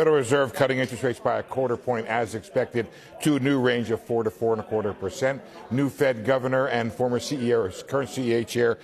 Federal Reserve cutting interest rates by a quarter point as expected to a new range of 4 to 4.25%. New Fed governor and former CEO, current CEA chair,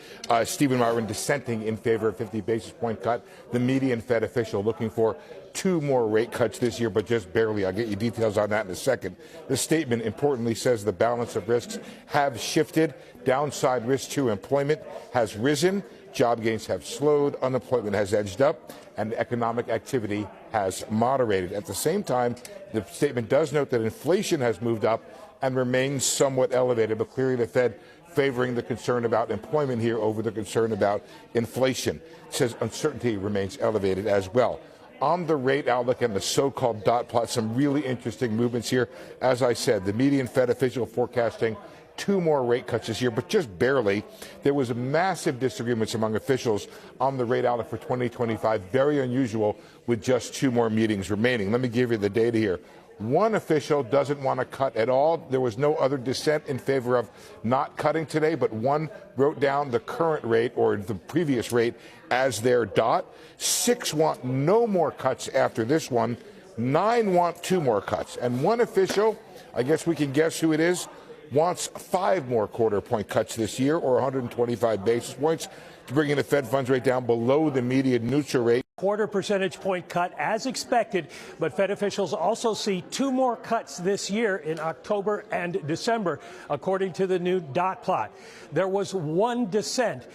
Stephen Miron dissenting in favor of 50 basis point cut. The median Fed official looking for 2 more rate cuts this year, but just barely. I'll get you details on that in a second. The statement importantly says the balance of risks have shifted. Downside risk to employment has risen. Job gains have slowed. Unemployment has edged up. And economic activity has moderated. At the same time, the statement does note that inflation has moved up and remains somewhat elevated, but clearly the Fed favoring the concern about employment here over the concern about inflation. It says uncertainty remains elevated as well. On the rate outlook and the so-called dot plot, some really interesting movements here. As I said, the median Fed official forecasting 2 more rate cuts this year, but just barely. There was massive disagreements among officials on the rate outlook for 2025. Very unusual with just 2 more meetings remaining. Let me give you the data here. One official doesn't want to cut at all. There was no other dissent in favor of not cutting today, but one wrote down the current rate or the previous rate as their dot. 6 want no more cuts after this one. 9 want 2 more cuts. And one official, I guess we can guess who it is, wants 5 more quarter-point cuts this year, or 125 basis points, to bring in the Fed funds rate down below the median neutral rate. Quarter percentage point cut as expected, but Fed officials also see 2 more cuts this year in October and December, according to the new dot plot. There was one dissent,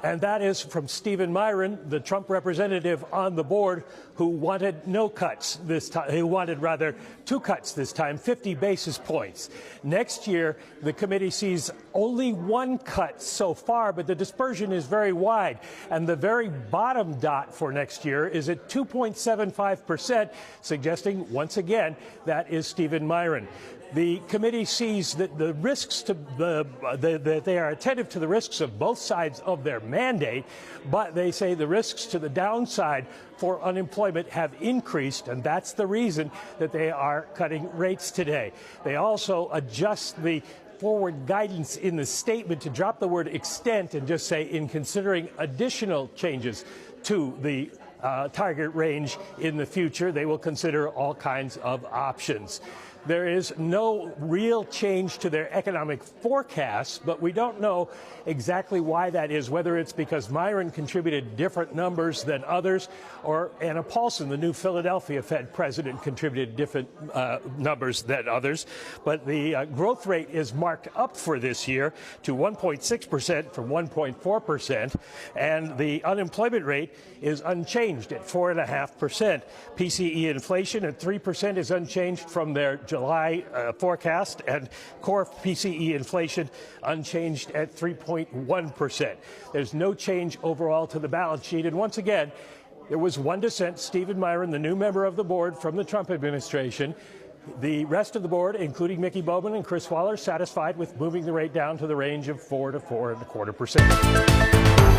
and that is from Stephen Miron, the Trump representative on the board, who wanted no cuts this time. He wanted rather 2 cuts this time, 50 basis points. Next year, the committee sees only 1 cut so far, but the dispersion is very wide. And the very bottom dot for next year is at 2.75%, suggesting once again that is Stephen Miron. The committee sees that the risks to that they are attentive to the risks of both sides of their mandate, but they say the risks to the downside for unemployment have increased, and that's the reason that they are cutting rates today. They also adjust the forward guidance in the statement to drop the word extent and just say in considering additional changes to the target range in the future, they will consider all kinds of options. There is no real change to their economic forecasts, but we don't know exactly why that is, whether it's because Miron contributed different numbers than others, or Anna Paulson, the new Philadelphia Fed president, contributed different numbers than others. But the growth rate is marked up for this year to 1.6% from 1.4%, and the unemployment rate is unchanged at 4.5%. PCE inflation at 3% is unchanged from their July forecast, and core PCE inflation unchanged at 3.1%. There's no change overall to the balance sheet. And once again, there was one dissent, Stephen Miron, the new member of the board from the Trump administration. The rest of the board, including Mickey Bowman and Chris Waller, satisfied with moving the rate down to the range of 4 to 4.25%.